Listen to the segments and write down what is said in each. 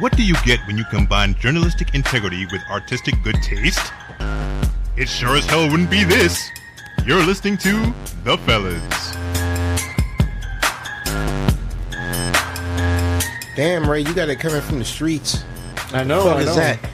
What do you get when you combine journalistic integrity with artistic good taste? It sure as hell wouldn't be this. You're listening to The Fellas. Damn, Ray, you got it coming from the streets. I know. What the fuck is that?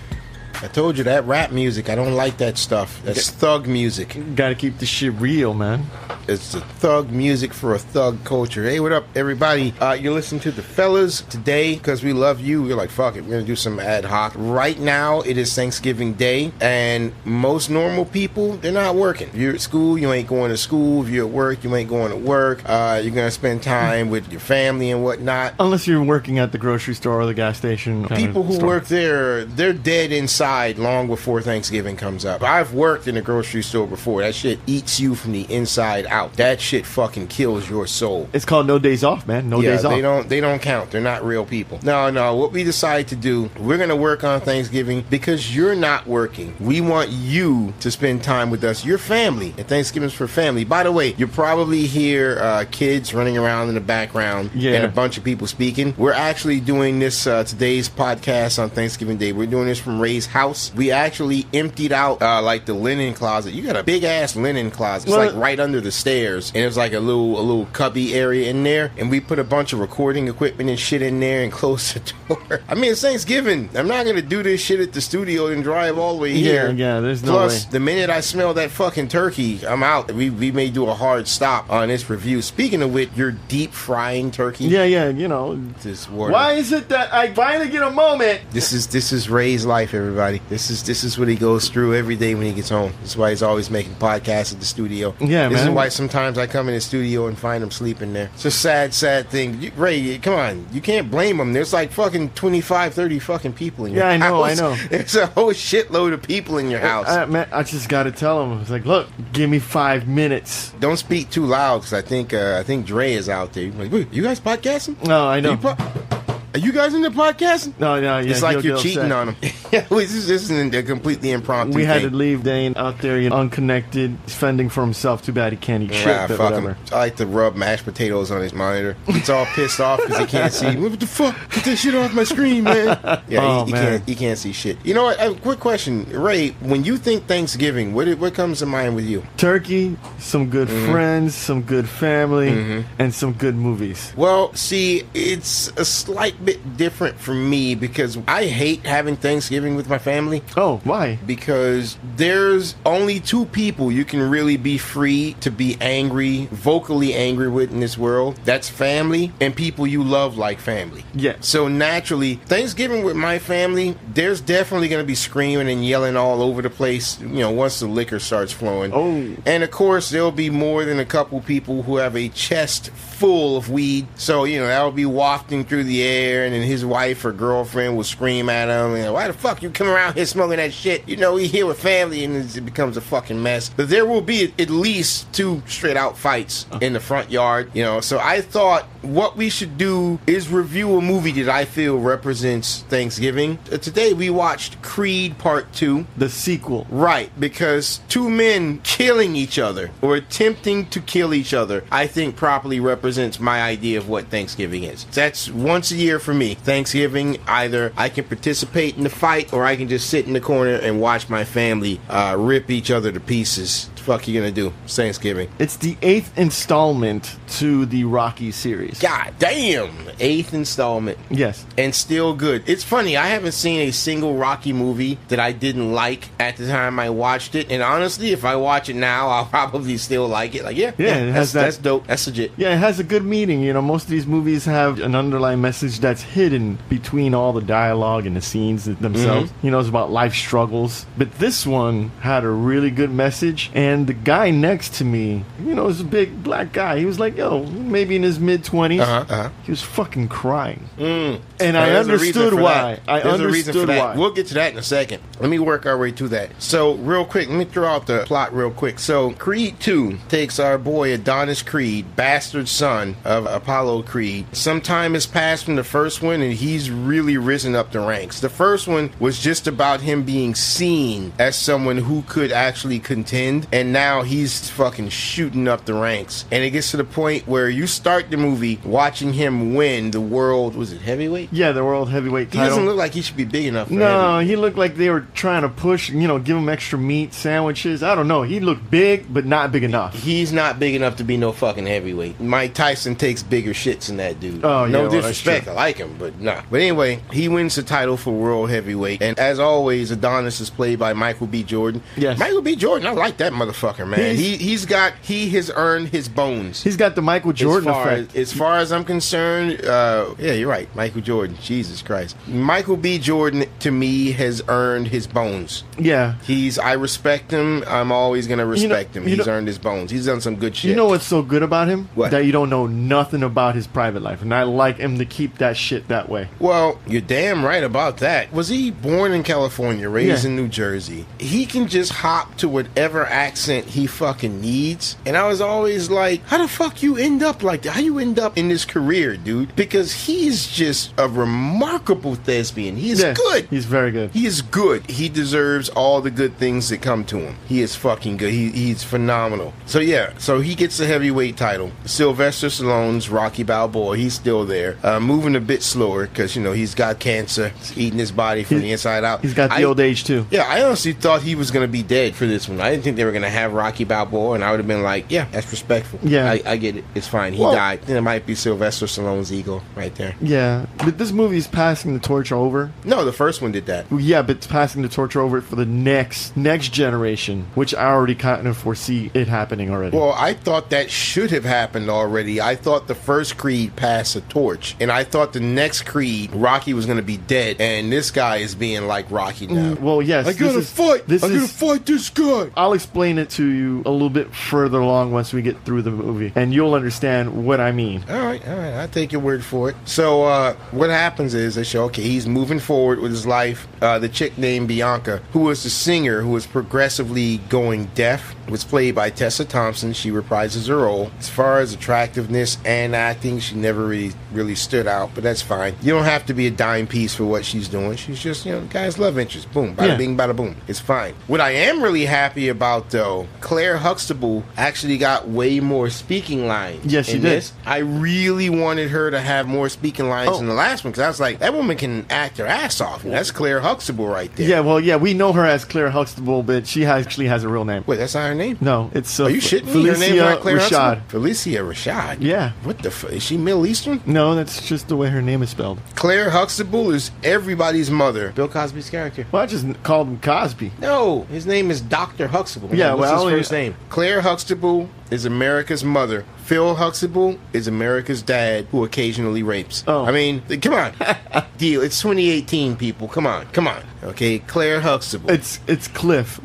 I told you that rap music. I don't like that stuff. That's thug music. Gotta keep the shit real, man. It's the thug music for a thug culture. Hey, what up, everybody? You're listening to The Fellas today because we love you. We're like, fuck it. We're going to do some ad hoc. Right now, it is Thanksgiving Day, and most normal people, they're not working. If you're at school, you ain't going to school. If you're at work, you ain't going to work. You're going to spend time with your family and whatnot. Unless you're working at the grocery store or the gas station. People who work there, they're dead inside long before Thanksgiving comes up. I've worked in a grocery store before. That shit eats you from the inside out. That shit fucking kills your soul. It's called no days off, man. No days off. They don't count. They're not real people. No. What we decide to do, we're going to work on Thanksgiving because you're not working. We want you to spend time with us, your family. And Thanksgiving's for family. By the way, you probably hear kids running around in the background and a bunch of people speaking. We're actually doing this today's podcast on Thanksgiving Day. We're doing this from Ray's house. We actually emptied out like the linen closet. You got a big ass linen closet. It's like right under the stairs, and it was like a little cubby area in there, and we put a bunch of recording equipment and shit in there and closed the door. I mean, it's Thanksgiving. I'm not gonna do this shit at the studio and drive all the way here. There's no Plus, way. the minute I smell that fucking turkey, I'm out. We may do a hard stop on this review. Speaking of which, you're deep frying turkey. You know. Why is it that I finally get a moment? This is Ray's life, everybody. This is what he goes through every day when he gets home. That's why he's always making podcasts at the studio. Yeah, this man. is why sometimes I come in the studio and find him sleeping there. It's a sad thing. Ray, come on. You can't blame him. There's like fucking 25, 30 fucking people in your house. I know. There's a whole shitload of people in your house. Man, I just gotta tell him. It's like, look, give me 5 minutes. Don't speak too loud, because I think Dre is out there. Like, wait, you guys podcasting? No, I know. Are you guys into podcasting? No, yeah. It's like you're cheating on him. This isn't a completely impromptu We had thing. to leave Dane out there, unconnected, fending for himself. Too bad he can't eat shit, but fuck whatever. him. I like to rub mashed potatoes on his monitor. He's all pissed off because he can't see. What the fuck? Get that shit off my screen, man. Yeah, he can't see shit. You know what? Quick question. Ray, when you think Thanksgiving, what comes to mind with you? Turkey, some good friends, some good family, and some good movies. Well, see, it's a slight bit different for me because I hate having Thanksgiving with my family. Oh, why? Because there's only two people you can really be free to be angry, vocally angry with in this world. That's family and people you love like family. Yeah. So naturally, Thanksgiving with my family, there's definitely going to be screaming and yelling all over the place, once the liquor starts flowing. Oh. And of course, there'll be more than a couple people who have a chest full of weed. So, that'll be wafting through the air, and then his wife or girlfriend will scream at him, why the fuck you come around here smoking that shit? We here with family, and it becomes a fucking mess. But there will be at least 2 straight out fights in the front yard, So I thought what we should do is review a movie that I feel represents Thanksgiving. Today we watched Creed Part 2. The sequel. Right, because 2 men killing each other or attempting to kill each other, I think properly represents my idea of what Thanksgiving is. That's once a year for me. Thanksgiving, either I can participate in the fight or I can just sit in the corner and watch my family rip each other to pieces. What the fuck you gonna do? It's Thanksgiving. It's the 8th installment to the Rocky series. God damn! 8th installment. Yes. And still good. It's funny, I haven't seen a single Rocky movie that I didn't like at the time I watched it. And honestly, if I watch it now, I'll probably still like it. Like, that's dope. That's legit. Yeah, it has a good meaning. Most of these movies have an underlying message that's hidden between all the dialogue and the scenes themselves. It's about life struggles. But this one had a really good message. And the guy next to me, is a big black guy. He was like, maybe in his mid-20s. He was fucking crying. And I understood why. There's a reason for that. We'll get to that in a second. Let me work our way to that. So, real quick, let me throw out the plot real quick. So, Creed 2 takes our boy Adonis Creed, bastard son of Apollo Creed. Some time has passed from the first one, and he's really risen up the ranks. The first one, was just about him being seen as someone who could actually contend, and now he's fucking shooting up the ranks. And it gets to the point where you start the movie watching him win the world, was it heavyweight? Yeah, the world heavyweight He title. doesn't look like he should be big enough for No, heavyweight. he looked like they were trying to push, give him extra meat, sandwiches. I don't know. He looked big, but not big enough. He's not big enough to be no fucking heavyweight. Mike Tyson takes bigger shits than that dude. Oh, yeah, no well, that's disrespect, true. I like him, but nah. But anyway, he wins the title for world heavyweight, and as always, Adonis is played by Michael B. Jordan. Yes. Michael B. Jordan, I like that motherfucker, man. He has earned his bones. He's got the Michael Jordan effect. As far as I'm concerned, yeah, you're right, Michael Jordan. Jesus Christ, Michael B. Jordan to me has earned his bones. Yeah. I respect him. I'm always gonna respect him. He's earned his bones. He's done some good shit. You know what's so good about him? What? That you don't know nothing about his private life. And I like him to keep that shit that way. Well, you're damn right about that. Was he born in California, raised Yeah. in New Jersey? He can just hop to whatever accent he fucking needs. And I was always like, how the fuck you end up like that? How you end up in this career, dude? Because he's just a remarkable thespian. He is good. He's very good. He is good. He deserves all the good things that come to him. He is fucking good. He's phenomenal. So yeah, so he gets the heavyweight title. Sylvester Stallone's Rocky Balboa, he's still there. Moving a bit slower because, he's got cancer. It's eating his body from the inside out. He's got the old age too. Yeah, I honestly thought he was going to be dead for this one. I didn't think they were going to have Rocky Balboa, and I would have been like, yeah, that's respectful. Yeah. I get it. It's fine. He died. Then it might be Sylvester Stallone's ego right there. Yeah, but this movie's passing the torch over. No, the first one did that. Yeah, but it's passing the torch over for the next generation, which I already kind of foresee it happening already. Well, I thought that should have happened already. I thought the first Creed passed a torch, and I thought the next Creed, Rocky was going to be dead, and this guy is being like Rocky now. Well, yes. I gotta fight this guy. I'll explain it to you a little bit further along once we get through the movie, and you'll understand what I mean. All right. I'll take your word for it. So, what happens is they show, okay, he's moving forward with his life. The chick named Bianca, who was the singer who was progressively going deaf, was played by Tessa Thompson. She reprises her role. As far as attractiveness and acting, she never really stood out, but that's fine. You don't have to be a dime piece for what she's doing. She's just, the guy's love interest. Boom, bada bing, bada boom. It's fine. What I am really happy about, though, Claire Huxtable actually got way more speaking lines. Yes, she in did. this. I really wanted her to have more speaking lines in the last one, because I was like, that woman can act her ass off. That's Claire Huxtable right there. Yeah, well, yeah, we know her as Claire Huxtable, but she actually has a real name. Wait, that's not her name? No, it's Are you shitting me? Felicia Her name's not Claire Rashad. Huxtable? Felicia Rashad? Yeah. What the fuck? Is she Middle Eastern? No, that's just the way her name is spelled. Claire Huxtable is everybody's mother. Bill Cosby's character. Well, I just called him Cosby. No, his name is Dr. Huxtable. Yeah, What's well, his first name? Claire Huxtable is America's mother. Phil Huxtable is America's dad who occasionally rapes. Oh. I mean, come on. Deal. It's 2018, people. Come on. Okay, Claire Huxtable. It's Cliff.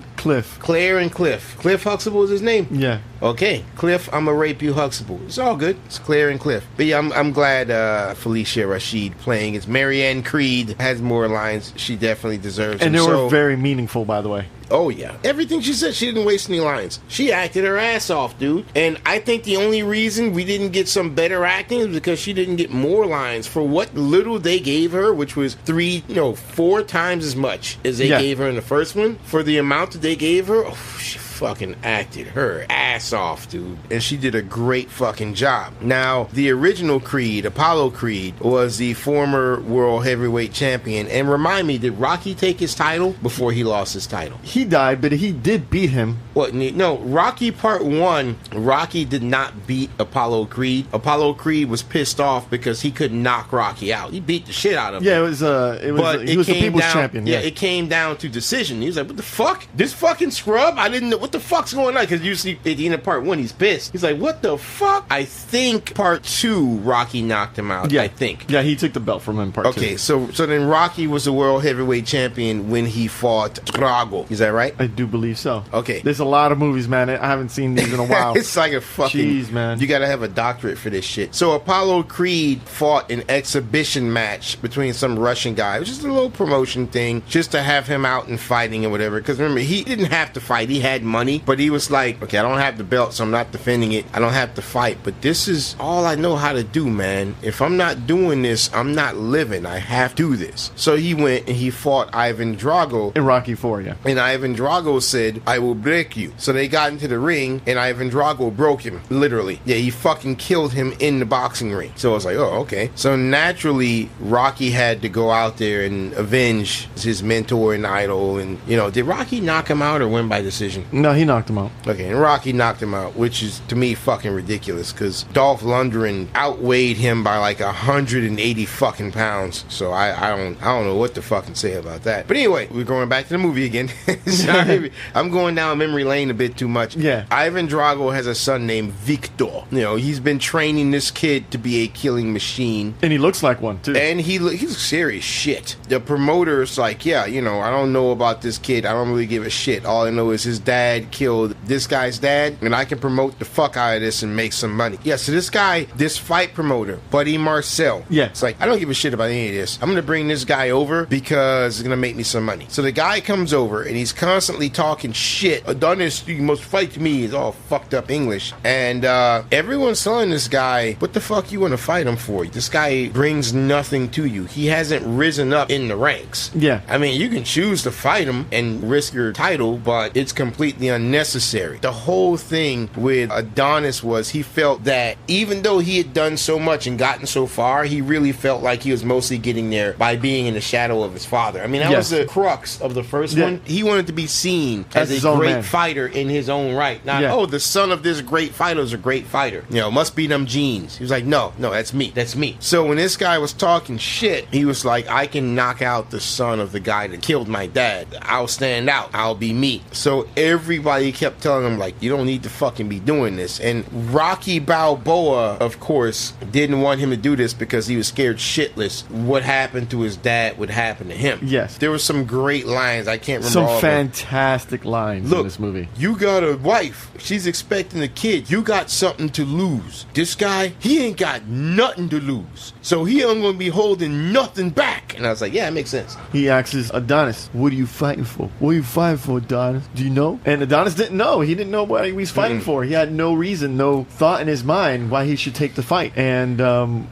Claire and Cliff. Cliff Huxtable is his name? Yeah. Okay, Cliff, I'm gonna rape you, Huxtable. It's all good. It's Claire and Cliff. But yeah, I'm glad Felicia Rashad playing. It's Marianne Creed has more lines. She definitely deserves And them. they were very meaningful, by the way. Oh, yeah. Everything she said, she didn't waste any lines. She acted her ass off, dude. And I think the only reason we didn't get some better acting is because she didn't get more lines for what little they gave her, which was 4 times as much as they gave her in the first one. For the amount that they gave her, she fucking acted her ass off, dude. And she did a great fucking job. Now, the original Creed, Apollo Creed, was the former world heavyweight champion. And remind me, did Rocky take his title before he lost his title? He died, but he did beat him. What? No, Rocky Part 1, Rocky did not beat Apollo Creed. Apollo Creed was pissed off because he couldn't knock Rocky out. He beat the shit out of him. Yeah, he was the people's champion. Yeah, it came down to decision. He was like, what the fuck? This fucking scrub? I didn't know. What the fuck's going on? Because you see, at the end of Part 1, he's pissed. He's like, what the fuck? I think Part 2, Rocky knocked him out. Yeah. I think. Yeah, he took the belt from him Part 2. Okay, so then Rocky was the world heavyweight champion when he fought Drago. Is that right? I do believe so. Okay. There's a lot of movies, man. I haven't seen these in a while. It's like a fucking... Jeez, man. You gotta have a doctorate for this shit. So Apollo Creed fought an exhibition match between some Russian guy. It was just a little promotion thing, just to have him out and fighting or whatever. Because remember, he didn't have to fight. He had money. But he was like, okay, I don't have the belt, so I'm not defending it. I don't have to fight. But this is all I know how to do, man. If I'm not doing this, I'm not living. I have to do this. So he went and he fought Ivan Drago. In Rocky 4, yeah. And Ivan Drago said, I will break you. So they got into the ring, and Ivan Drago broke him, literally. Yeah, he fucking killed him in the boxing ring. So I was like, oh, okay. So naturally, Rocky had to go out there and avenge his mentor and idol. And, you know, did Rocky knock him out or win by decision? No, he knocked him out. Okay, and Rocky knocked him out, which is, to me, fucking ridiculous, because Dolph Lundgren outweighed him by like 180 fucking pounds. So I don't know what to fucking say about that. But anyway, we're going back to the movie again. Sorry, I'm going down memory lane a bit too much. Yeah. Ivan Drago has a son named Victor. You know, he's been training this kid to be a killing machine. And he looks like one, too. And he's serious shit. The promoter's like, yeah, you know, I don't know about this kid. I don't really give a shit. All I know is his dad killed this guy's dad, and I can promote the fuck out of this and make some money. Yeah, so this guy, this fight promoter, Buddy Marcel. Yeah. It's like, I don't give a shit about any of this. I'm going to bring this guy over because it's going to make me some money. So the guy comes over, and he's constantly talking shit. Adonis, you must fight me. Is all fucked up English. And everyone's telling this guy, what the fuck you want to fight him for? This guy brings nothing to you. He hasn't risen up in the ranks. Yeah. I mean, you can choose to fight him and risk your title, but it's completely unnecessary. The whole thing with Adonis was he felt that even though he had done so much and gotten so far, he really felt like he was mostly getting there by being in the shadow of his father. I mean, that was the crux of the first one. He wanted to be seen as a great fighter in his own right. Not, oh, the son of this great fighter is a great fighter. You know, must be them genes. He was like, no, that's me. That's me. So when this guy was talking shit, he was like, I can knock out the son of the guy that killed my dad. I'll stand out. I'll be me. So everybody kept telling him, like, you don't need to fucking be doing this. And Rocky Balboa, of course, didn't want him to do this because he was scared shitless what happened to his dad would happen to him. Yes. There were some great lines. I can't remember all some of them. fantastic lines in this movie. You got a wife. She's expecting a kid. You got something to lose. This guy, he ain't got nothing to lose. So he ain't going to be holding nothing back. And I was like, yeah, it makes sense. He asks Adonis, what are you fighting for? What are you fighting for, Adonis? Do you know? And Adonis didn't know. He didn't know what he was fighting for. He had no reason, no thought in his mind why he should take the fight. And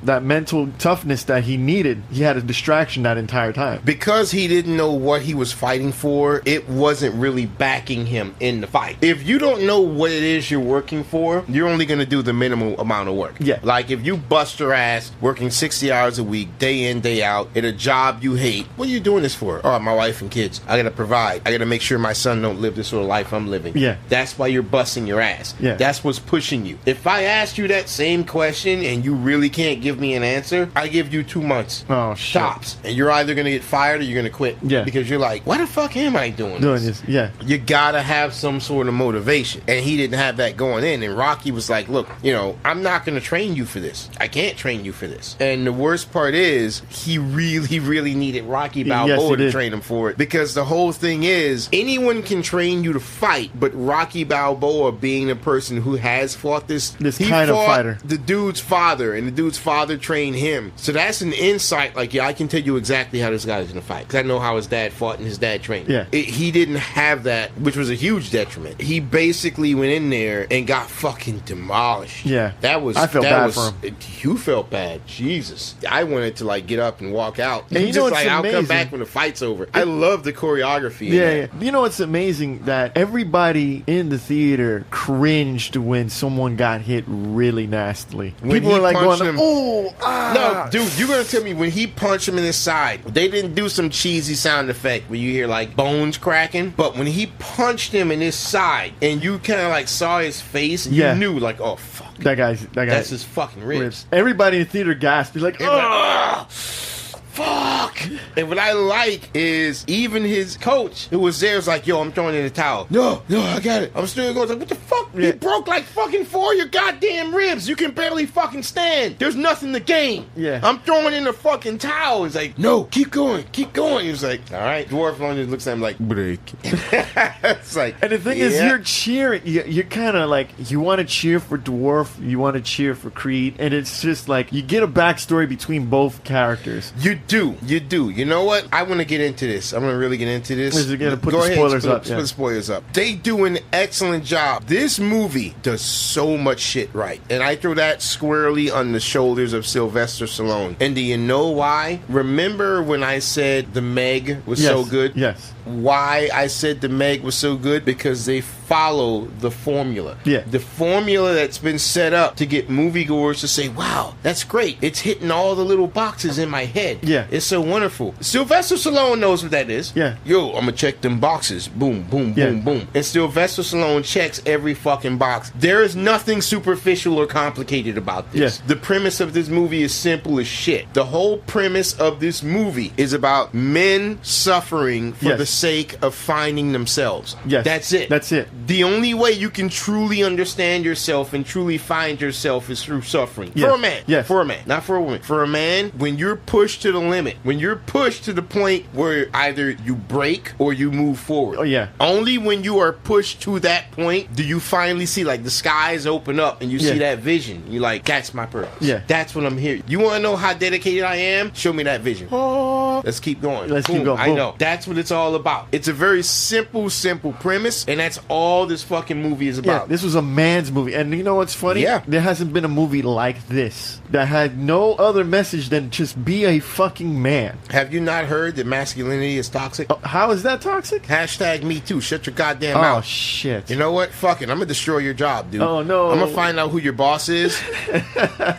that mental toughness that he needed, he had a distraction that entire time. Because he didn't know what he was fighting for, it wasn't really backing him in the fight. If you don't know what it is you're working for, you're only going to do the minimum amount of work. Yeah. Like if you bust your ass working 60 hours a week, day in, day out, at a job you hate, what are you doing this for? Oh, my wife and kids. I got to provide. I got to make sure my son don't live this sort of life I'm living. Yeah. That's why you're busting your ass. Yeah. That's what's pushing you. If I asked you that same question and you really can't give me an answer, I give you 2 months. Oh, shit. Tops. And you're either going to get fired or you're going to quit. Yeah. Because you're like, why the fuck am I doing this? Yeah. You gotta have some sort of motivation. And he didn't have that going in. And Rocky was like, look, you know, I'm not going to train you for this. I can't train you for this. And the worst part is, he really needed Rocky Balboa to train him for it. Because the whole thing is, anyone can train you to fight, but Rocky Balboa, being the person who has fought this kind of fighter, the dude's father, and the dude's father trained him. So that's an insight, like, yeah, I can tell you exactly how this guy's going to fight. Because I know how his dad fought and his dad trained. Yeah. He didn't have that, which was a huge detriment. He basically went in there and got fucking demolished. Yeah. I felt bad for him. You felt bad. Jesus. I wanted to, like, get up and walk out. And you know what's I'll amazing? come back when the fight's over. I love the choreography. Yeah. You know what's amazing? That everybody in the theater cringed when someone got hit really nastily. People were like going, oh, No, dude, you're going to tell me when he punched him in his side, they didn't do some cheesy sound effect where you hear, like, bones cracking. But when he punched him in his side and you kind of, like, saw his face, and you knew, like, oh, fuck. That's his fucking ribs. Everybody in the theater gasped. Like, oh, fuck. And what I like is even his coach who was there was like, yo, I'm throwing in the towel. No, I got it. I'm still going. Like, what the fuck? Yeah. He broke like fucking 4 of your goddamn ribs. You can barely fucking stand. There's nothing to gain. Yeah. I'm throwing in the fucking towel. He's like, no, keep going. He was like, all right. Dwarf London looks at him like, break. It's like, and the thing is, you're cheering. You're kind of like, you want to cheer for Dwarf, you want to cheer for Creed, and it's just like, you get a backstory between both characters. You do. You know what? I want to get into this. I'm going to really get into this. We're going to put the spoilers up. Put the spoilers up. They do an excellent job. This movie does so much shit right. And I throw that squarely on the shoulders of Sylvester Stallone. And do you know why? Remember when I said The Meg was so good? Yes. Why I said The Meg was so good? Because they follow the formula. Yeah. The formula that's been set up to get moviegoers to say, wow, that's great. It's hitting all the little boxes in my head. Yeah. It's so wonderful. Sylvester Stallone knows what that is. Yeah. Yo, I'm going to check them boxes. Boom, boom, boom, boom. And Sylvester Stallone checks every fucking box. There is nothing superficial or complicated about this. Yeah. The premise of this movie is simple as shit. The whole premise of this movie is about men suffering for the sake of finding themselves. Yes. That's it. That's it. The only way you can truly understand yourself and truly find yourself is through suffering. Yes. For a man. Yes. For a man. Not for a woman. For a man, when you're pushed to the limit, when you're pushed to the point where either you break or you move forward. Oh, yeah. Only when you are pushed to that point do you finally see, like, the skies open up and you see that vision. You're like, that's my purpose. Yeah. That's what I'm here. You want to know how dedicated I am? Show me that vision. Let's keep going. Let's keep going. I Boom. know. That's what it's all about. It's a very simple premise, and that's all this fucking movie is about. Yeah, this was a man's movie. And you know what's funny? Yeah. There hasn't been a movie like this that had no other message than just be a fucking man. Have you not heard that masculinity is toxic? Oh, how is that toxic? Hashtag me too. Shut your goddamn mouth. Oh, shit. You know what? Fuck it. I'm gonna destroy your job, dude. Oh, no. I'm gonna find out who your boss is.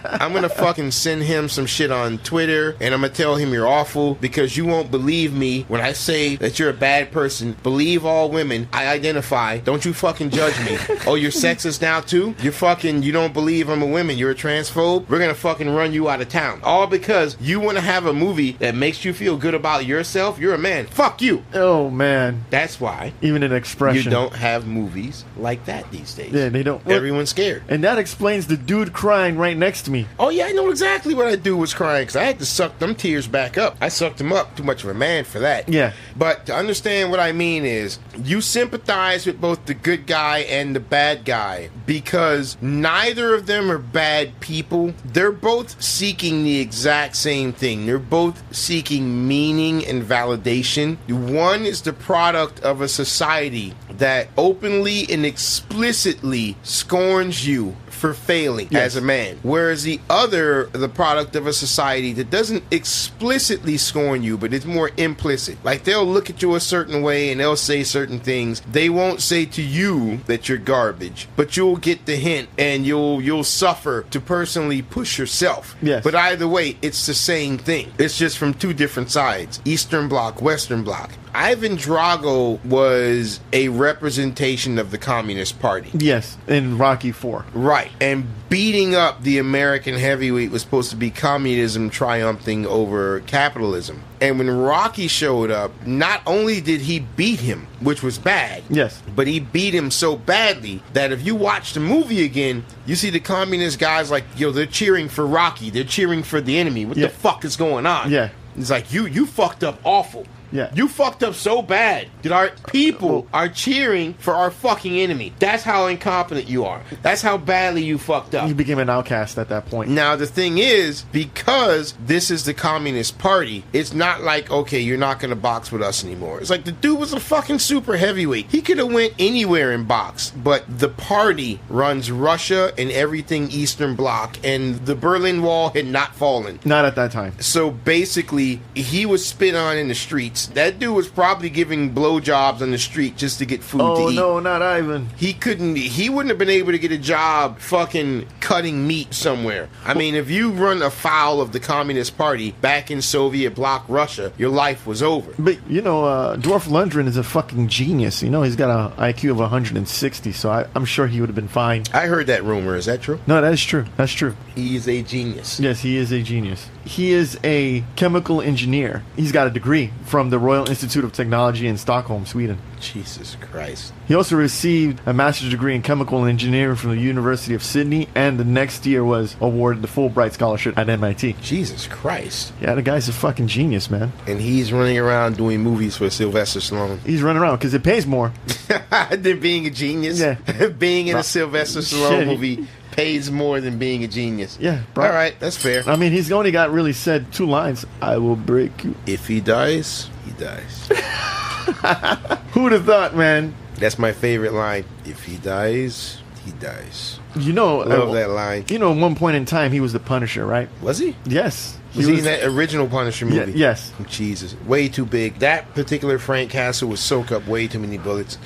I'm gonna fucking send him some shit on Twitter, and I'm gonna tell him you're awful because you won't believe me when I say that you're a bad person. Believe all women. I identify. Don't you fucking judge me. Oh, you're sexist now too? You don't believe I'm a woman. You're a transphobe? We're gonna fucking run you out of town. All because you wanna have a movie that makes you feel good about yourself. You're a man. Fuck you. Oh, man. That's why Even an expression. you don't have movies like that these days. Yeah, they don't. Everyone's scared. And that explains the dude crying right next to me. Oh yeah, I know exactly what that dude was crying because I had to suck them tears back up. I sucked them up. Too much of a man for that. Yeah. But to understand what I mean is you sympathize with both the good guy and the bad guy because neither of them are bad people. They're both seeking the exact same thing. They're both seeking meaning and validation. One is the product of a society that openly and explicitly scorns you for failing as a man, whereas the other, the product of a society that doesn't explicitly scorn you, but it's more implicit. Like they'll look at you a certain way and they'll say certain things. They won't say to you that you're garbage, but you'll get the hint and you'll suffer to personally push yourself. Yes. But either way, it's the same thing. It's just from two different sides: Eastern Bloc, Western Bloc. Ivan Drago was a representation of the Communist Party. Yes, in Rocky IV. Right. And beating up the American heavyweight was supposed to be communism triumphing over capitalism. And when Rocky showed up, not only did he beat him, which was bad, yes, but he beat him so badly that if you watch the movie again, you see the communist guys like, yo, they're cheering for Rocky. They're cheering for the enemy. What the fuck is going on? Yeah. It's like, you fucked up awful. Yeah. You fucked up so bad that our people are cheering for our fucking enemy. That's how incompetent you are. That's how badly you fucked up. You became an outcast at that point. Now, the thing is, because this is the Communist Party, it's not like, okay, you're not going to box with us anymore. It's like the dude was a fucking super heavyweight. He could have went anywhere and boxed, but the party runs Russia and everything Eastern Bloc, and the Berlin Wall had not fallen. Not at that time. So basically, he was spit on in the streets. That dude was probably giving blowjobs on the street just to get food to eat. Oh, no, not Ivan. He wouldn't have been able to get a job fucking cutting meat somewhere. I mean, if you run afoul of the Communist Party back in Soviet bloc Russia, your life was over. But, you know, Dwarf Lundgren is a fucking genius. You know, he's got an IQ of 160, so I'm sure he would have been fine. I heard that rumor. Is that true? No, that is true. That's true. He's a genius. Yes, he is a genius. He is a chemical engineer. He's got a degree from the Royal Institute of Technology in Stockholm, Sweden. Jesus Christ. He also received a master's degree in chemical engineering from the University of Sydney, and the next year was awarded the Fulbright Scholarship at MIT. Jesus Christ. Yeah, the guy's a fucking genius, man. And he's running around doing movies for Sylvester Stallone. He's running around because it pays more. Than being a genius. Yeah. Being in a Sylvester Stallone movie pays more than being a genius. Yeah. All right, that's fair. I mean, he's only got really said 2 lines. I will break you. If he dies, he dies. Who would have thought, man? That's my favorite line. If he dies, he dies. You know, Love that line. You know, at one point in time, he was the Punisher, right? Was he? Yes. Was he in that original Punisher movie? Yes. Jesus. Way too big. That particular Frank Castle would soak up way too many bullets.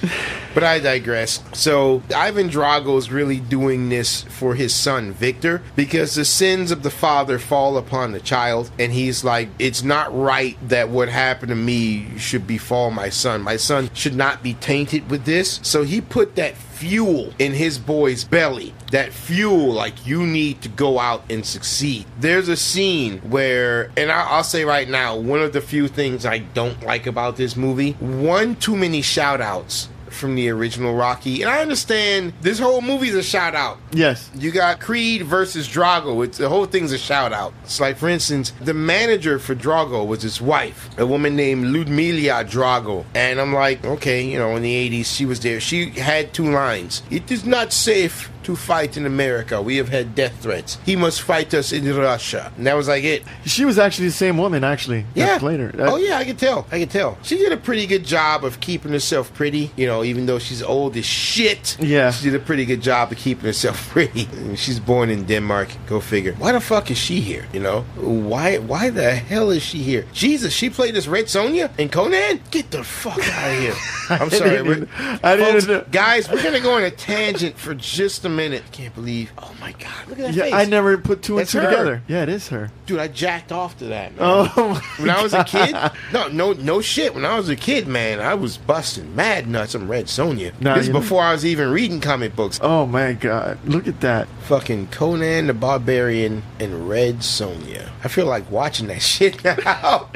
But I digress. So, Ivan Drago's really doing this for his son, Victor, because the sins of the father fall upon the child. And he's like, it's not right that what happened to me should befall my son. My son should not be tainted with this. So he put that fuel in his boy's belly. That fuel, like, you need to go out and succeed. There's a scene where, and I'll say right now, one of the few things I don't like about this movie, one too many shout outs from the original Rocky. And I understand this whole movie's a shout out. Yes. You got Creed versus Drago. The whole thing's a shout out. It's like, for instance, the manager for Drago was his wife, a woman named Ludmila Drago. And I'm like, okay, you know, in the 80s, she was there. She had 2 lines. It is not safe to fight in America. We have had death threats. He must fight us in Russia. And that was like it. She was actually the same woman, actually. Yeah. That played her. Oh, yeah, I can tell. She did a pretty good job of keeping herself pretty. You know, even though she's old as shit. Yeah. She did a pretty good job of keeping herself pretty. She's born in Denmark. Go figure. Why the fuck is she here? You know? Why the hell is she here? Jesus, she played this Red Sonja in Conan? Get the fuck out of here. I'm sorry. I didn't know. Guys, we're going to go on a tangent for just a minute. Can't believe. Oh my God. Look at that face. I never put 2 and That's 2 her. together. Yeah, it is her. Dude, I jacked off to that, man. Oh, when I was a kid, no shit. When I was a kid, man, I was busting mad nuts on Red Sonja. Nah, This is before I was even reading comic books. Oh my God. Look at that. Fucking Conan the Barbarian and Red Sonja. I feel like watching that shit now.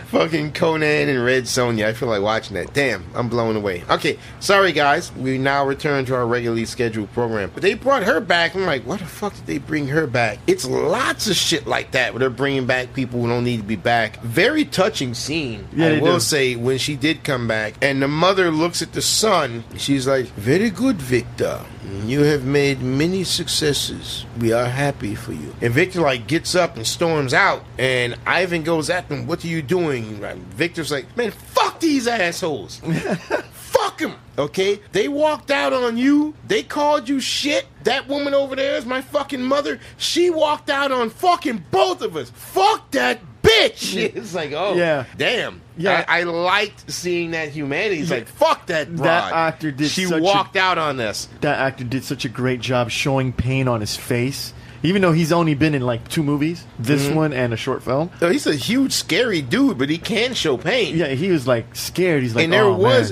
Fucking Conan and Red Sonja. I feel like watching that. Damn, I'm blown away. Okay, sorry guys. We now return to our regularly scheduled program. But they brought her back. I'm like, why the fuck did they bring her back? It's lots of shit like that where they're bringing back people who don't need to be back. Very touching scene. Yeah, I will do. say, when she did come back, and the mother looks at the son, she's like, very good, Victor. You have made many successes. We are happy for you. And Victor like gets up and storms out, and Ivan goes at them. What are you doing? Victor's like, man, fuck these assholes. Fuck them. Okay? They walked out on you. They called you shit. That woman over there is my fucking mother. She walked out on fucking both of us. Fuck that bitch. It's like, oh, yeah. Damn. Yeah. I liked seeing that humanity. It's like, fuck that broad. That actor did She such walked out on us. That actor did such a great job showing pain on his face. Even though he's only been in like 2 movies, this one and a short film. Oh, he's a huge, scary dude, but he can show pain. Yeah, he was like scared. He's like, and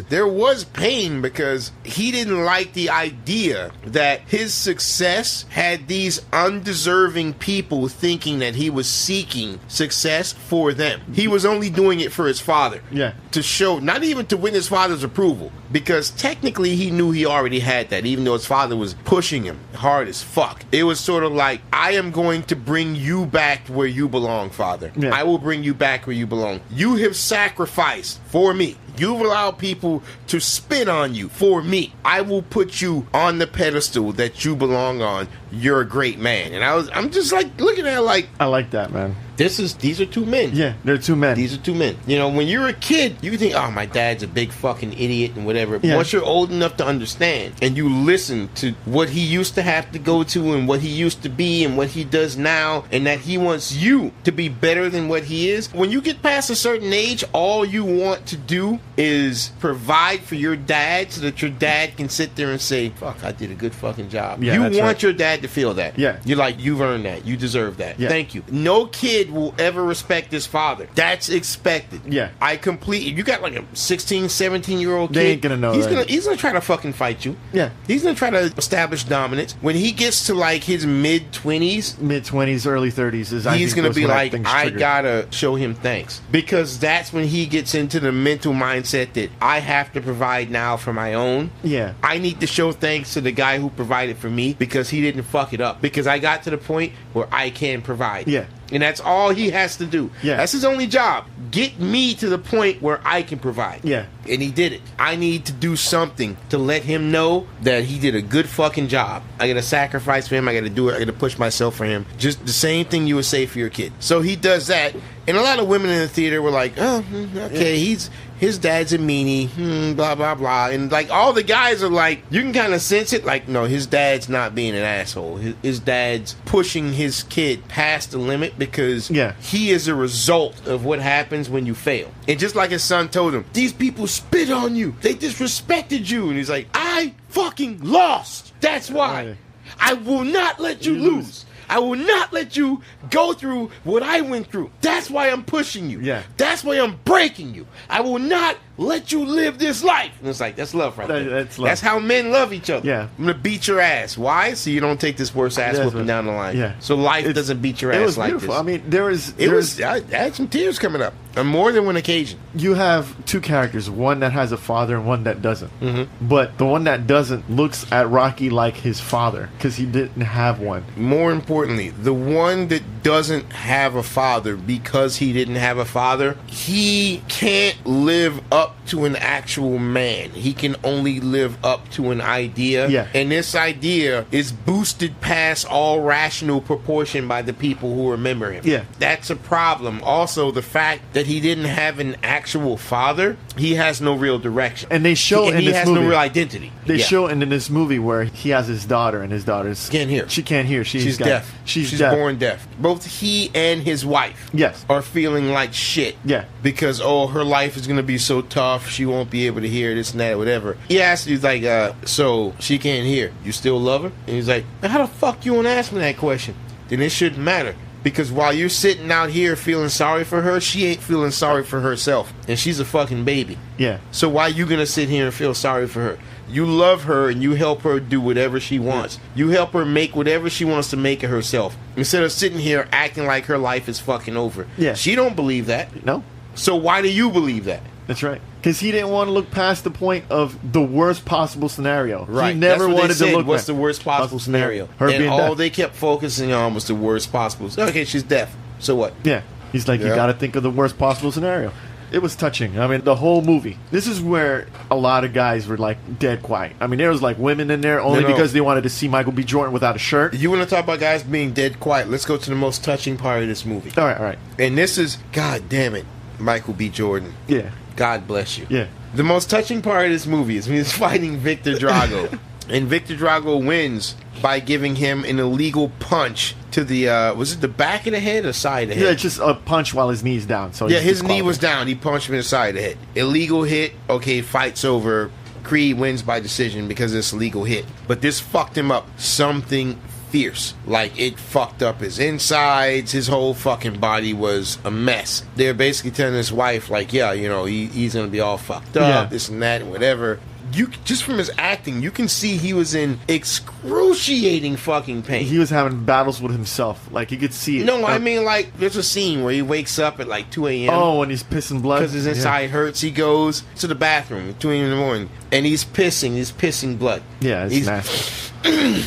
there was pain because he didn't like the idea that his success had these undeserving people thinking that he was seeking success for them. He was only doing it for his father. Yeah. To show, not even to win his father's approval, because technically he knew he already had that, even though his father was pushing him hard as fuck. It was sort of like, I am going to bring you back where you belong, Father. Yeah. I will bring you back where you belong. You have sacrificed for me. You've allowed people to spit on you for me. I will put you on the pedestal that you belong on. You're a great man. And I'm just like looking at it like, I like that, man. these are 2 men. Yeah, they're 2 men. These are 2 men. You know, when you're a kid, you think, oh, my dad's a big fucking idiot and whatever. Yeah. Once you're old enough to understand and you listen to what he used to have to go to and what he used to be and what he does now, and that he wants you to be better than what he is, when you get past a certain age, all you want to do is provide for your dad so that your dad can sit there and say, fuck, I did a good fucking job. Yeah, you that's want right. your dad to feel that. Yeah. You're like, you've earned that. You deserve that. Yeah. Thank you. No kid will ever respect his father. That's expected. Yeah. I completely, you got like a 16, 17-year-old kid. They ain't gonna know he's that. He's gonna try to fucking fight you. Yeah. He's gonna try to establish dominance. When he gets to like his mid-20s, Mid-20s, early 30s is. he's going to be like, I got. gotta show him thanks. Because that's when he gets into the mental mindset that I have to provide now for my own. Yeah. I need to show thanks to the guy who provided for me because he didn't fuck it up. Because I got to the point where I can provide. Yeah. And that's all he has to do. Yeah. That's his only job. Get me to the point where I can provide. Yeah. and he did it. I need to do something to let him know that he did a good fucking job. I gotta sacrifice for him. I gotta do it. I gotta push myself for him. Just the same thing you would say for your kid. So he does that, and a lot of women in the theater were like, oh, okay, his dad's a meanie, blah, blah, blah. And, like, all the guys are like, you can kind of sense it. Like, no, his dad's not being an asshole. His dad's pushing his kid past the limit because he is a result of what happens when you fail. And just like his son told him, these people spit on you. They disrespected you. And he's like, I fucking lost. That's why. I will not let you lose. I will not let you go through what I went through. That's why I'm pushing you. Yeah. That's why I'm breaking you. I will not let you live this life. And it's like, that's love right there. That's love. That's how men love each other. Yeah. I'm going to beat your ass. Why? So you don't take this worse ass whooping down the line. Yeah. So life doesn't beat your ass like beautiful. this. I mean, I had some tears coming up on more than one occasion. You have two characters, one that has a father and one that doesn't. Mm-hmm. But the one that doesn't looks at Rocky like his father because he didn't have one. More importantly, the one that doesn't have a father because he didn't have a father, he can't live up to an actual man. He can only live up to an idea. Yeah. And this idea is boosted past all rational proportion by the people who remember him. Yeah. That's a problem. Also, the fact that he didn't have an actual father, he has no real direction. And they show in he this has movie, no real identity. They show in this movie where he has his daughter and his daughter's can't hear. She can't hear. She's deaf. She's deaf. deaf. Born deaf. Both he and his wife are feeling like shit. Yeah. Because, her life is going to be so tough, she won't be able to hear this and that, whatever. He asks, he's like, so she can't hear. You still love her? And he's like, how the fuck you want to ask me that question? Then it shouldn't matter. Because while you're sitting out here feeling sorry for her, she ain't feeling sorry for herself. And she's a fucking baby. Yeah. So why you going to sit here and feel sorry for her? You love her and you help her do whatever she wants. You help her make whatever she wants to make of herself. Instead of sitting here acting like her life is fucking over. Yeah. She don't believe that. No. So why do you believe that? That's right. Because he didn't want to look past the point of the worst possible scenario. Right. He never wanted to look what's the worst possible scenario. Her and being all deaf. they kept focusing on was the worst possible. Okay, she's deaf. So what? Yeah. He's like, you got to think of the worst possible scenario. It was touching. I mean, the whole movie. This is where a lot of guys were like dead quiet. I mean, there was like women in there only because they wanted to see Michael B. Jordan without a shirt. You want to talk about guys being dead quiet? Let's go to the most touching part of this movie. All right. And this is, God damn it, Michael B. Jordan. Yeah. God bless you. Yeah. The most touching part of this movie is when he's fighting Victor Drago. And Victor Drago wins by giving him an illegal punch to the, was it the back of the head or side of the head? Yeah, just a punch while his knee's down. So yeah, his knee was down. He punched him in the side of the head. Illegal hit. Okay, fight's over. Creed wins by decision because it's a legal hit. But this fucked him up. Something fierce. Like, it fucked up his insides. His whole fucking body was a mess. They're basically telling his wife, like, yeah, he's gonna be all fucked up, this and that, and whatever. You just from his acting, you can see he was in excruciating fucking pain. He was having battles with himself. Like, you could see it. No, I mean, like, there's a scene where he wakes up at like 2 a.m. Oh, and he's pissing blood. Because his inside hurts. He goes to the bathroom at 2 a.m. in the morning, and he's pissing blood. Yeah, it's nasty.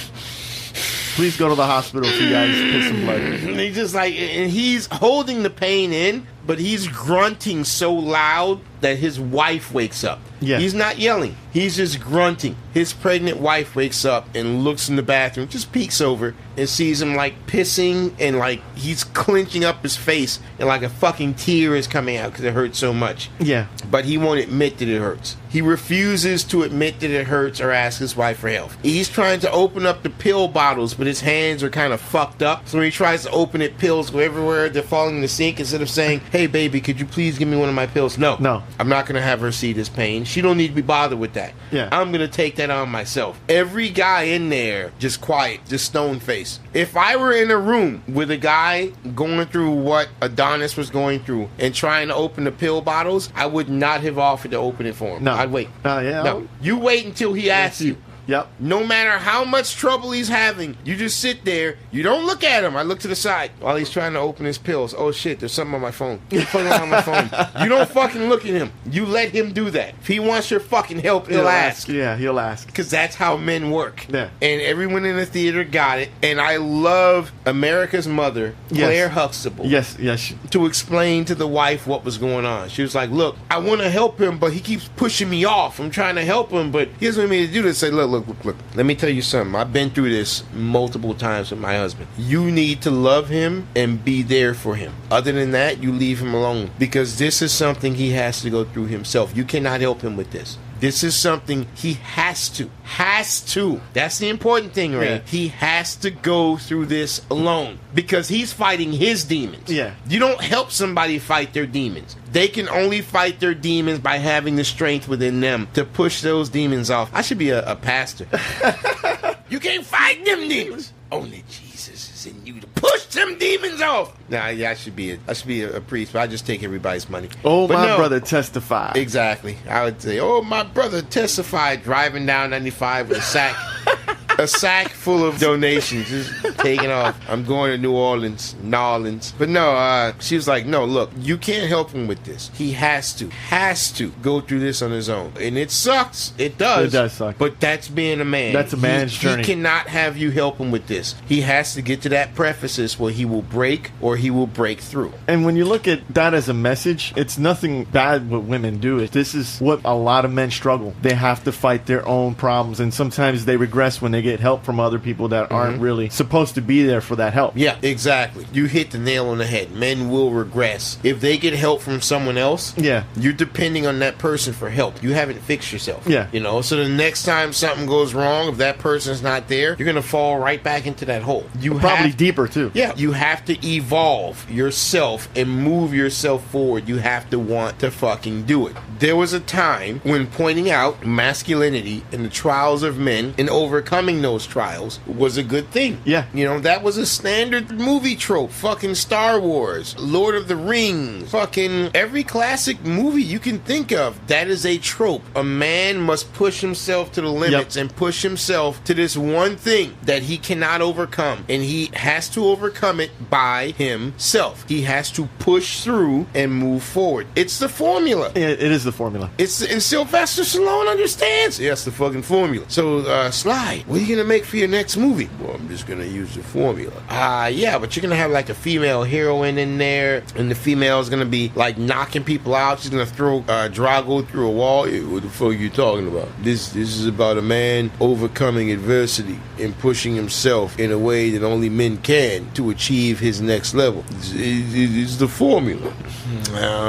Please go to the hospital if you guys pissing blood. And he's just like, and he's holding the pain in, but he's grunting so loud that his wife wakes up. Yeah. He's not yelling. He's just grunting. His pregnant wife wakes up and looks in the bathroom, just peeks over and sees him like pissing and like he's clenching up his face and like a fucking tear is coming out because it hurts so much. Yeah. But he won't admit that it hurts. He refuses to admit that it hurts or ask his wife for help. He's trying to open up the pill bottles, but his hands are kind of fucked up. So when he tries to open it, pills go everywhere. They're falling in the sink. Instead of saying, hey, baby, could you please give me one of my pills? No. I'm not going to have her see this pain. She don't need to be bothered with that. Yeah. I'm going to take that on myself. Every guy in there, just quiet, just stone face. If I were in a room with a guy going through what Adonis was going through and trying to open the pill bottles, I would not have offered to open it for him. No. I'd wait. Yeah. No. You wait until he asks you. Yep. No matter how much trouble he's having, you just sit there. You don't look at him. I look to the side while he's trying to open his pills. Oh shit, there's something on my phone. There's something on my phone. You don't fucking look at him. You let him do that. If he wants your fucking help, he'll ask. Yeah, he'll ask. Because that's how men work. Yeah. And everyone in the theater got it. And I love America's Mother, Claire Huxtable. Yes. To explain to the wife what was going on. She was like, look, I want to help him, but he keeps pushing me off. I'm trying to help him, but he doesn't want me to do this. Say, look. Let me tell you something. I've been through this multiple times with my husband. You need to love him and be there for him. Other than that, you leave him alone. Because this is something he has to go through himself. You cannot help him with this. This is something he has to. That's the important thing, right? Yeah. He has to go through this alone because he's fighting his demons. Yeah. You don't help somebody fight their demons. They can only fight their demons by having the strength within them to push those demons off. I should be a pastor. You can't fight them demons. Only Jesus is in you to push them demons off. Nah, yeah, I should be a priest, but I just take everybody's money. Oh, but my brother testified. Exactly. I would say, oh, my brother testified driving down 95 with a sack. A sack full of donations, just taking off. I'm going to New Orleans. But no, she was like, no, look, you can't help him with this. He has to go through this on his own. And it sucks. It does. It does suck. But that's being a man. That's a man's journey. He cannot have you help him with this. He has to get to that precipice where he will break or he will break through. And when you look at that as a message, it's nothing bad what women do. This is what a lot of men struggle. They have to fight their own problems, and sometimes they regress when they get help from other people that aren't really supposed to be there for that help. Yeah, exactly. You hit the nail on the head. Men will regress. If they get help from someone else, you're depending on that person for help. You haven't fixed yourself. Yeah. You know, so the next time something goes wrong, if that person's not there, you're going to fall right back into that hole. You probably deeper, too. Yeah. You have to evolve yourself and move yourself forward. You have to want to fucking do it. There was a time when pointing out masculinity and the trials of men and overcoming those trials was a good thing. Yeah. You know, that was a standard movie trope. Fucking Star Wars, Lord of the Rings, fucking every classic movie you can think of. That is a trope. A man must push himself to the limits and push himself to this one thing that he cannot overcome. And he has to overcome it by himself. He has to push through and move forward. It's the formula. It is the formula. And Sylvester Stallone understands. That's the fucking formula. So, Sly, what are you gonna make for your next movie? Well, I'm just gonna use the formula. Yeah, but you're gonna have like a female heroine in there, and the female's gonna be like knocking people out. She's gonna throw Drago through a wall. What the fuck are you talking about? This is about a man overcoming adversity and pushing himself in a way that only men can to achieve his next level. It's the formula.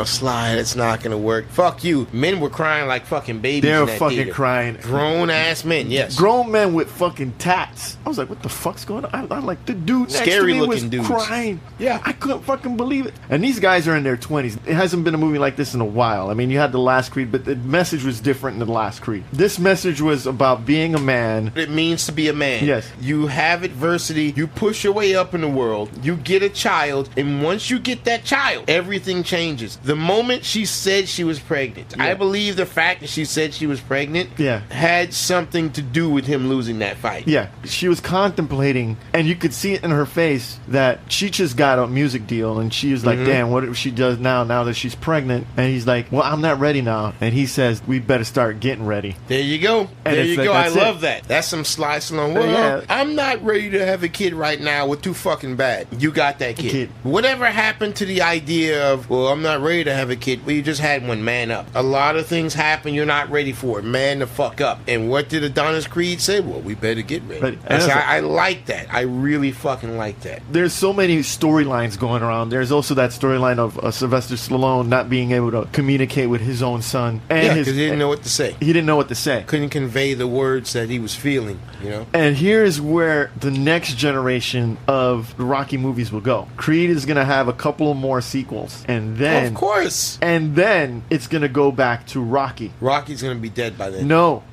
Sly, that's not gonna work. Fuck you. Men were crying like fucking babies. They're in that fucking theater. crying. Grown ass men, yes. Grown men with fucking tats. I was like, what the fuck's going on? I'm like, the dude next Scary to me was looking dudes. crying. Yeah. I couldn't fucking believe it. And these guys are in their 20s. It hasn't been a movie like this in a while. I mean, you had The Last Creed, but the message was different than The Last Creed. This message was about being a man. It means to be a man. Yes. You have adversity. You push your way up in the world. You get a child. And once you get that child, everything changes. The moment she said she was pregnant, I believe the fact that she said she was pregnant had something to do with him losing that fight. Yeah. She was contemplating, and you could see it in her face that she just got a music deal, and she was like, damn, what if she does now that she's pregnant? And he's like, well, I'm not ready now. And he says, we better start getting ready. There you go. And there you go. I that's love that. That's some Sly Stallone. Well, I'm not ready to have a kid right now. We're too fucking bad. You got that kid. Whatever happened to the idea of, well, I'm not ready to have a kid? Well, you just had one. Man up. A lot of things happen you're not ready for. Man the fuck up. And what did Adonis Creed say? Well, we better get ready. I like that. I really fucking like that. There's so many storylines going around. There's also that storyline of Sylvester Stallone not being able to communicate with his own son. And because he didn't know what to say. He didn't know what to say. Couldn't convey the words that he was feeling, you know? And here's where the next generation of the Rocky movies will go. Creed is going to have a couple more sequels. And then... Of course! And then it's going to go back to Rocky. Rocky's going to be dead by then. No.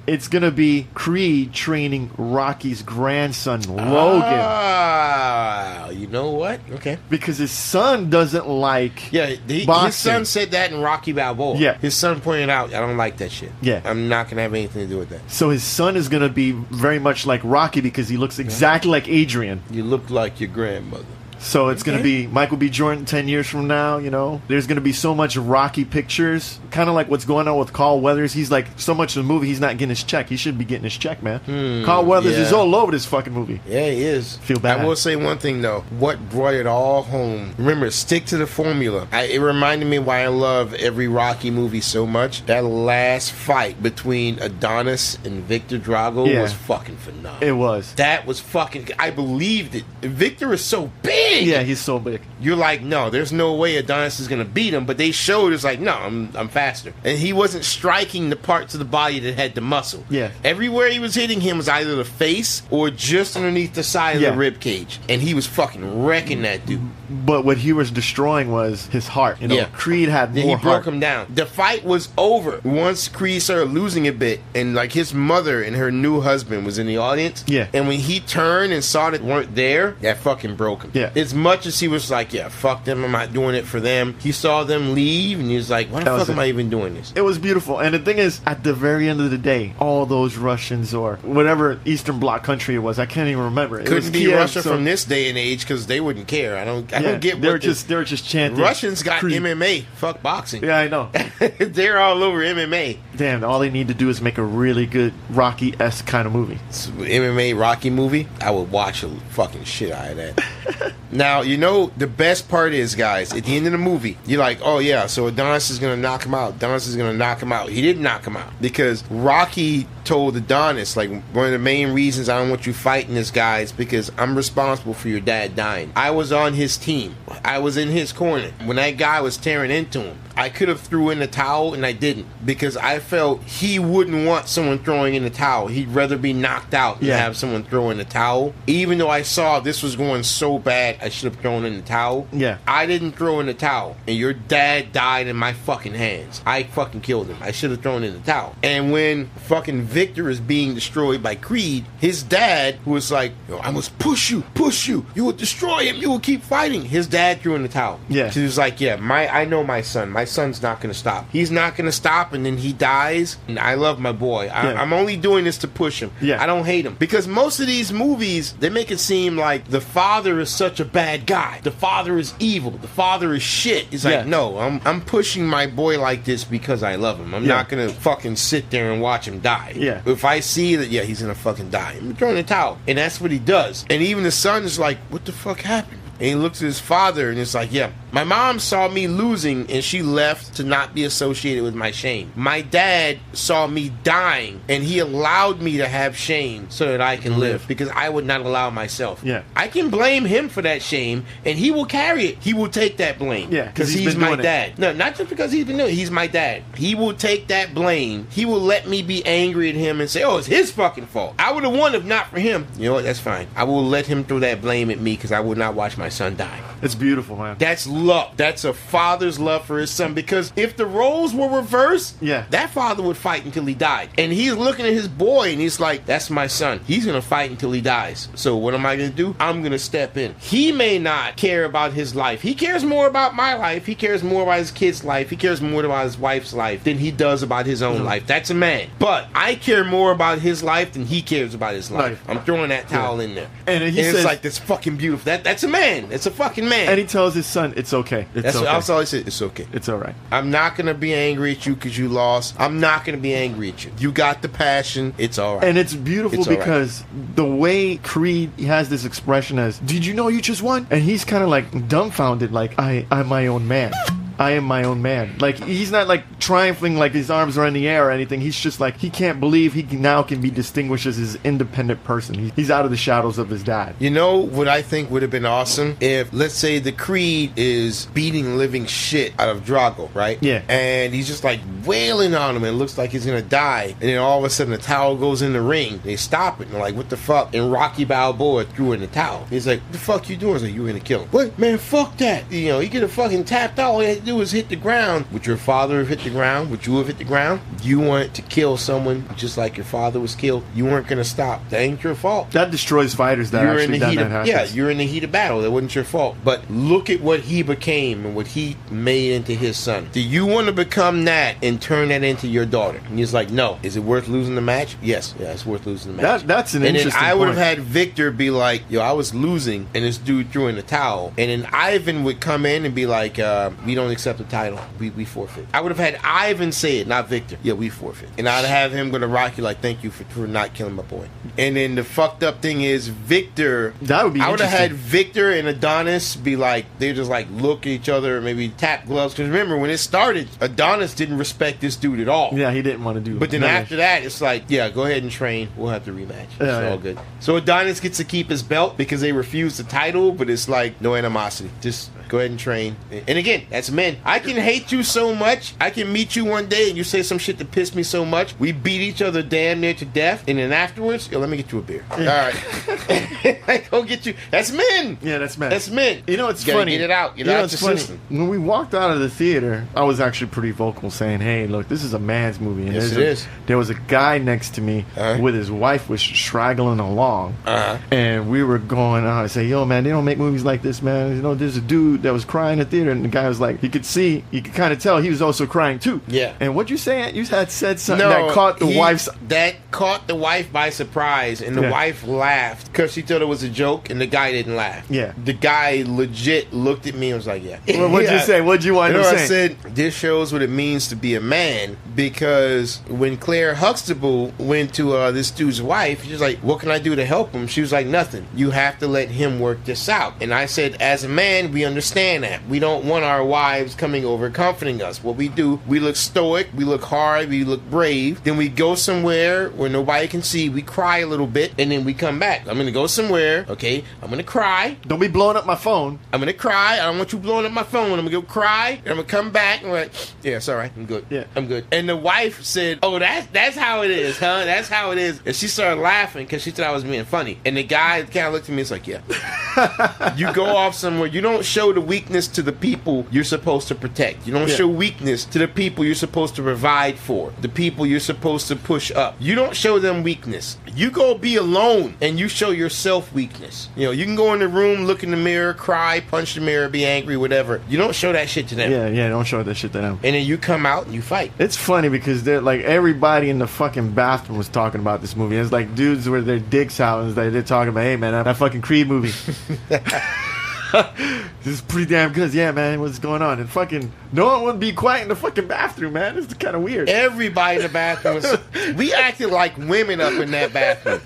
It's going to be Creed training Rocky's grandson, Logan. You know what? Okay. Because his son doesn't like his son said that in Rocky Balboa. Yeah. His son pointed out, I don't like that shit. Yeah. I'm not going to have anything to do with that. So his son is going to be very much like Rocky because he looks exactly like Adrian. You look like your grandmother. So it's going to be Michael B. Jordan 10 years from now, you know. There's going to be so much Rocky pictures. Kind of like what's going on with Carl Weathers. He's like, so much of the movie, he's not getting his check. He should be getting his check, man. Carl Weathers is all over this fucking movie. Yeah, he is. Feel bad. I will say one thing, though. What brought it all home, remember, stick to the formula. It reminded me why I love every Rocky movie so much. That last fight between Adonis and Victor Drago was fucking phenomenal. It was. That was fucking, I believed it. Victor is so big. Yeah, he's so big. You're like, no, there's no way Adonis is gonna beat him, but they showed it's like, no, I'm faster. And he wasn't striking the parts of the body that had the muscle. Yeah. Everywhere he was hitting him was either the face or just underneath the side of the rib cage. And he was fucking wrecking that dude. But what he was destroying was his heart. You know, Creed had more he heart. broke him down. The fight was over once Creed started losing a bit, and like his mother and her new husband was in the audience. Yeah. And when he turned and saw that weren't there, that fucking broke him. Yeah. As much as he was like, yeah, fuck them, I'm not doing it for them. He saw them leave, and he was like, why the fuck am I even doing this? It was beautiful. And the thing is, at the very end of the day, all those Russians or whatever Eastern Bloc country it was, I can't even remember. It couldn't was be Kiev, Russia from this day and age because they wouldn't care. I don't get they what were just chanting. Russians got Creed. MMA. Fuck boxing. Yeah, I know. They're all over MMA. Damn, all they need to do is make a really good Rocky-esque kind of movie. MMA Rocky movie, I would watch a fucking shit out of that. Now, you know, the best part is, guys, at the end of the movie, you're like, oh yeah, so Adonis is going to knock him out. Adonis is going to knock him out. He didn't knock him out because Rocky told Adonis, like, one of the main reasons I don't want you fighting this guy is because I'm responsible for your dad dying. I was on his team. I was in his corner when that guy was tearing into him. I could have threw in the towel and I didn't because I felt he wouldn't want someone throwing in the towel. He'd rather be knocked out than have someone throw in the towel. Even though I saw this was going so bad, I should have thrown in the towel. Yeah. I didn't throw in the towel and your dad died in my fucking hands. I fucking killed him. I should have thrown in the towel. And when fucking Victor is being destroyed by Creed, his dad, who was like, yo, I must push you. You will destroy him. You will keep fighting. His dad threw in the towel. Yeah. He was like, yeah, I know my son. My son's not going to stop. He's not going to stop, and then he dies. And I love my boy. I'm only doing this to push him. Yeah. I don't hate him. Because most of these movies, they make it seem like the father is such a bad guy. The father is evil. The father is shit. He's like, no, I'm pushing my boy like this because I love him. I'm not going to fucking sit there and watch him die. Yeah. If I see that, he's going to fucking die, I'm throwing the towel. And that's what he does. And even the son is like, what the fuck happened? And he looks at his father and it's like, yeah, my mom saw me losing and she left to not be associated with my shame. My dad saw me dying and he allowed me to have shame so that I can live because I would not allow myself. Yeah. I can blame him for that shame and he will carry it. He will take that blame. Yeah, because he's my dad. No, not just because he's been doing it. He's my dad. He will take that blame. He will let me be angry at him and say, oh, it's his fucking fault. I would have won if not for him. You know what? That's fine. I will let him throw that blame at me because I would not watch my son die. It's beautiful, man. That's love. That's a father's love for his son. Because if the roles were reversed, that father would fight until he died. And he's looking at his boy and he's like, that's my son. He's going to fight until he dies. So what am I going to do? I'm going to step in. He may not care about his life. He cares more about my life. He cares more about his kid's life. He cares more about his wife's life than he does about his own life. That's a man. But I care more about his life than he cares about his life. I'm throwing that towel in there. And it's like, that's fucking beautiful. That's a man. That's a fucking man. And he tells his son, it's okay. That's all he said. It's okay. It's all right. I'm not going to be angry at you because you lost. I'm not going to be angry at you. You got the passion. It's all right. And it's beautiful because the way Creed has this expression as, did you know you just won? And he's kind of like dumbfounded, like, I'm my own man. I am my own man. Like, he's not like triumphing like his arms are in the air or anything. He's just like, he can't believe he now can be distinguished as his independent person. He's out of the shadows of his dad. You know what I think would have been awesome? If, let's say, the Creed is beating living shit out of Drago, right? Yeah. And he's just like wailing on him and it looks like he's gonna die. And then all of a sudden the towel goes in the ring. They stop it and they're like, what the fuck? And Rocky Balboa threw in the towel. He's like, what the fuck you doing? He's like, you were gonna kill him. What? Man, fuck that. You know, he could have fucking tapped out. do is hit the ground. Would your father have hit the ground? Would you have hit the ground? You wanted to kill someone just like your father was killed. You weren't going to stop. That ain't your fault. That destroys fighters that You're actually in the heat that of, happens. yeah, you're in the heat of battle. That wasn't your fault. But look at what he became and what he made into his son. Do you want to become that and turn that into your daughter? And he's like, no. Is it worth losing the match? Yes. Yeah, it's worth losing the match. That's an and interesting then I would have point. had Victor be like, yo, I was losing, and this dude threw in the towel. And then Ivan would come in and be like, we don't accept the title. We forfeit. I would have had Ivan say it, not Victor. Yeah, we forfeit. And I'd have him go to Rocky like, thank you for not killing my boy. And then the fucked up thing is Victor. That would be I would have interesting. had Victor and Adonis be like, they just like look at each other, maybe tap gloves. Because remember, when it started, Adonis didn't respect this dude at all. Yeah, he didn't want to do. But then no, after that, it's like, yeah, go ahead and train. We'll have to rematch. It's Yeah, all good. So Adonis gets to keep his belt because they refused the title, but it's like no animosity. Just go ahead and train. And again, that's men. I can hate you so much. I can meet you one day and you say some shit that pissed me so much. We beat each other damn near to death. And then afterwards, yo, let me get you a beer. All right. I go get you. That's men. Yeah, that's men. That's men. You know, it's You gotta funny. get it out. Get You it know, out it's your funny. system. When we walked out of the theater, I was actually pretty vocal saying, hey, look, this is a man's movie. And Yes, there's it is. There was a guy next to me Uh-huh. with his wife was straggling along. Uh-huh. And we were going on. I say, yo, man, they don't make movies like this, man. You know, there's a dude that was crying in the theater, and the guy was like, you could kind of tell he was also crying too. Yeah. And what you saying? You had said something that caught the wife's. That caught the wife by surprise, and the Yeah. wife laughed because she thought it was a joke, and the guy didn't laugh. Yeah. The guy legit looked at me and was like, "Yeah." Well, what'd you say? What'd you want You know to what say? I said? This shows what it means to be a man, because when Claire Huxtable went to this dude's wife, she was like, "What can I do to help him?" She was like, "Nothing. You have to let him work this out." And I said, as a man, we understand that. We don't want our wives coming over comforting us. What we do, we look stoic, we look hard, we look brave. Then we go somewhere where nobody can see. We cry a little bit, and then we come back. I'm going to go somewhere, okay? I'm going to cry. Don't be blowing up my phone. I'm going to cry. I don't want you blowing up my phone. I'm going to go cry, and I'm going to come back, and I'm like, yeah, it's all right. I'm good. Yeah. I'm good. And the wife said, oh, that's how it is, huh? That's how it is. And she started laughing because she thought I was being funny. And the guy kind of looked at me and was like, yeah. You go off somewhere. You don't show the weakness to the people you're supposed to protect. You don't show weakness to the people you're supposed to provide for, the people you're supposed to push up. You don't show them weakness. You go be alone and you show yourself weakness. You know, you can go in the room, look in the mirror, cry, punch the mirror, be angry, whatever. You don't show that shit to them. Yeah, don't show that shit to them. And then you come out and you fight. It's funny because they're like everybody in the fucking bathroom was talking about this movie. It's like dudes with their dicks out and they're talking about, hey man, that fucking Creed movie. This is pretty damn good. Yeah, man, what's going on? And fucking no one would be quiet in the fucking bathroom, man. It's kind of weird. Everybody in the bathroom we acted like women up in that bathroom.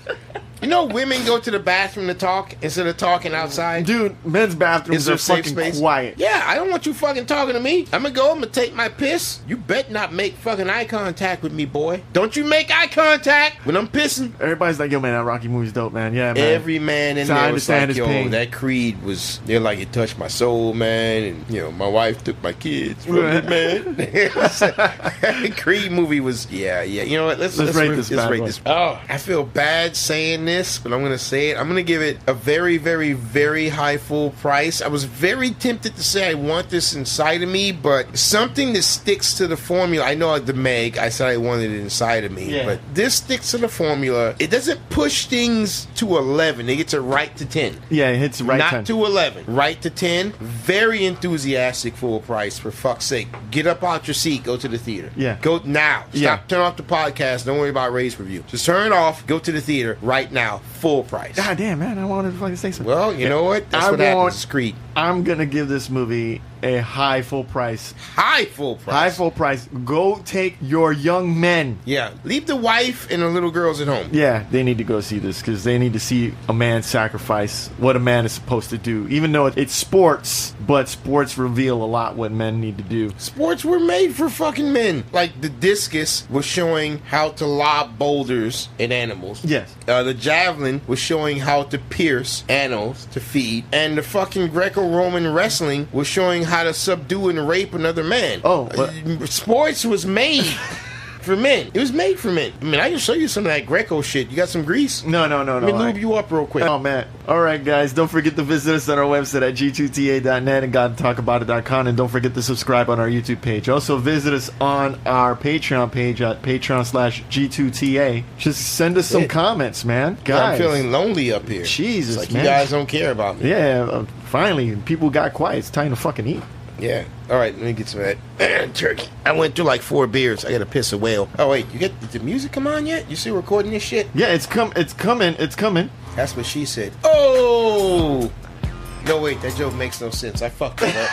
You know, women go to the bathroom to talk instead of talking outside. Dude, men's bathrooms are fucking quiet. Yeah, I don't want you fucking talking to me. I'm gonna take my piss. You bet not make fucking eye contact with me, boy. Don't you make eye contact when I'm pissing. Everybody's like, yo, man, that Rocky movie's dope, man. Yeah, man. Every man in So I there was understand like, his yo, pain. that Creed was, they're like, it touched my soul, man. And, you know, my wife took my kids from me, man. Creed movie was, yeah. You know what? Let's rate this. Oh, I feel bad saying this, but I'm going to say it. I'm going to give it a very, very, very high full price. I was very tempted to say I want this inside of me, but something that sticks to the formula. I know the Meg, I said I wanted it inside of me, but this sticks to the formula. It doesn't push things to 11. It gets it right to 10. Yeah, it hits right Not 10. to 11. Right to 10. Very enthusiastic full price, for fuck's sake. Get up out your seat. Go to the theater. Yeah. Go now. Stop. Turn off the podcast. Don't worry about Ray's review. Just turn it off. Go to the theater right now. Full price. God damn, man, I wanted to fucking say something. Well, you know what? That's what happens. It's Creed. I'm going to give this movie a high full price. High full price. High full price. Go take your young men. Yeah. Leave the wife and the little girls at home. Yeah, they need to go see this because they need to see a man sacrifice what a man is supposed to do. Even though it's sports, but sports reveal a lot what men need to do. Sports were made for fucking men. Like the discus was showing how to lob boulders at animals. Yes. The javelin was showing how to pierce animals to feed. And the fucking Greco-Roman wrestling was showing how to subdue and rape another man. Oh, but sports was made for men. It was made for men. I mean, I can show you some of that Greco shit. You got some grease? No. Let me lube you up real quick. Oh, man. All right, guys. Don't forget to visit us on our website at g2ta.net and godtalkaboutit.com. And don't forget to subscribe on our YouTube page. Also, visit us on our Patreon page at patreon.com/G2TA. Just send us some comments, man. Guys. I'm feeling lonely up here. Jesus, it's like man. You guys don't care about me. Yeah, finally, people got quiet. It's time to fucking eat. Yeah. All right, let me get some of that turkey. I went through like 4 beers. I got to piss a whale. Oh, wait. Did the music come on yet? You still recording this shit? Yeah, it's coming. It's coming. That's what she said. Oh! No, wait. That joke makes no sense. I fucked it up.